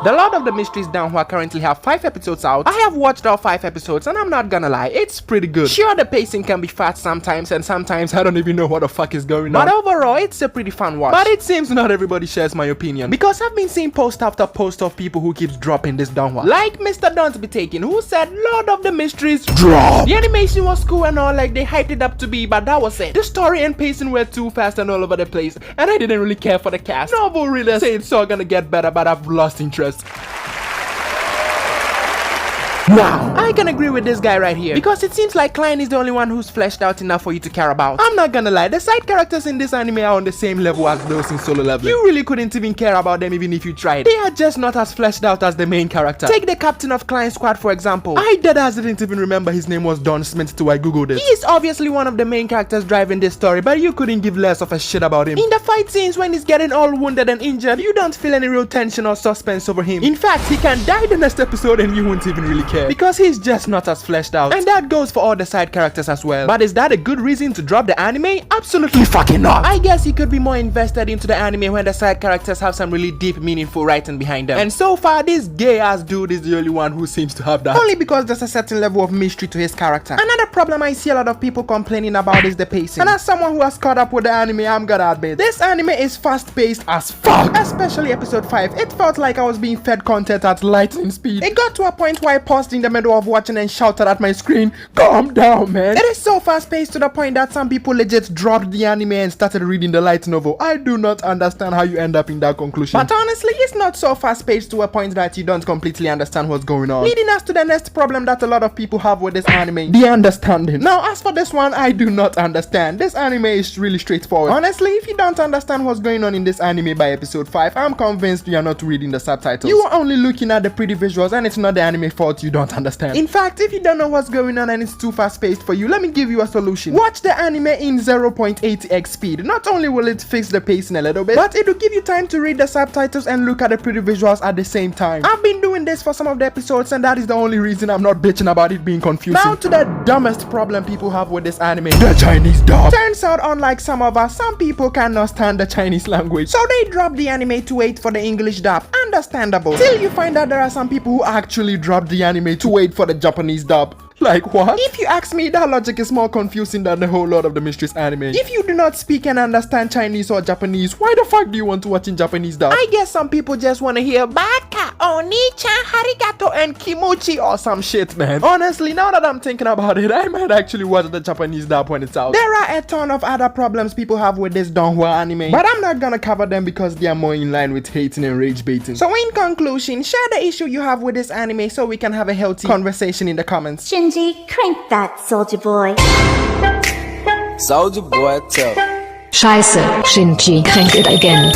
The Lord of the Mysteries donghua currently have 5 episodes out. I have watched all 5 episodes and I'm not gonna lie, it's pretty good. Sure, the pacing can be fast sometimes and sometimes I don't even know what the fuck is going on. But overall, it's a pretty fun watch. But it seems not everybody shares my opinion, because I've been seeing post after post of people who keeps dropping this donghua. Like Mr. Don't Be Taken, who said Lord of the Mysteries drop. The animation was cool and all, like they hyped it up to be, but that was it. The story and pacing were too fast and all over the place, and I didn't really care for the cast. Novel readers say it's all gonna get better, but I've lost interest. Wow, I can agree with this guy right here, because it seems like Klein is the only one who's fleshed out enough for you to care about. I'm not gonna lie, the side characters in this anime are on the same level as those in Solo Leveling. You really couldn't even care about them even if you tried. They are just not as fleshed out as the main character. Take the captain of Klein's squad for example. I deadass didn't even remember his name was Don Smith till I googled it. He is obviously one of the main characters driving this story, but you couldn't give less of a shit about him. In the fight scenes when he's getting all wounded and injured, you don't feel any real tension or suspense over him. In fact, he can die the next episode and you won't even really care, because he's just not as fleshed out. And that goes for all the side characters as well. But is that a good reason to drop the anime? Absolutely fucking not. I guess you could be more invested into the anime when the side characters have some really deep, meaningful writing behind them. And so far, this gay ass dude is the only one who seems to have that. Only because there's a certain level of mystery to his character. Another problem I see a lot of people complaining about is the pacing. And as someone who has caught up with the anime, I'm gonna admit, this anime is fast paced as fuck. Especially episode 5. It felt like I was being fed content at lightning speed. It got to a point where I paused in the middle of watching and shouted at my screen, calm down, man. It is so fast paced to the point that some people legit dropped the anime and started reading the light novel. I do not understand how you end up in that conclusion. But honestly, it's not so fast paced to a point that you don't completely understand what's going on. Leading us to the next problem that a lot of people have with this anime, the understanding. Now, as for this one, I do not understand. This anime is really straightforward. Honestly, if you don't understand what's going on in this anime by episode 5, I'm convinced you are not reading the subtitles. You are only looking at the pretty visuals and it's not the anime fault you don't understand. In fact, if you don't know what's going on and it's too fast paced for you, let me give you a solution. Watch the anime in 0.80x speed. Not only will it fix the pacing a little bit, but it will give you time to read the subtitles and look at the pretty visuals at the same time. I've been doing this for some of the episodes and that is the only reason I'm not bitching about it being confusing. Now to the dumbest problem people have with this anime, the Chinese dub. Turns out, unlike some of us, some people cannot stand the Chinese language, so they drop the anime to wait for the English dub. Understandable. Till you find out there are some people who actually drop the anime to wait for the Japanese dub. Like what? If you ask me, that logic is more confusing than the whole Lord of the Mysteries anime. If you do not speak and understand Chinese or Japanese, why the fuck do you want to watch in Japanese dub? I guess some people just want to hear Baka, Oni-chan, Harigato, and Kimuchi or some shit, man. Honestly, now that I'm thinking about it, I might actually watch the Japanese dub when it's out. There are a ton of other problems people have with this donghua anime, but I'm not gonna cover them because they are more in line with hating and rage baiting. So in conclusion, share the issue you have with this anime so we can have a healthy conversation in the comments. Shinji, crank that, soldier boy. Soldier boy, tough. Scheiße, Shinji, crank it again.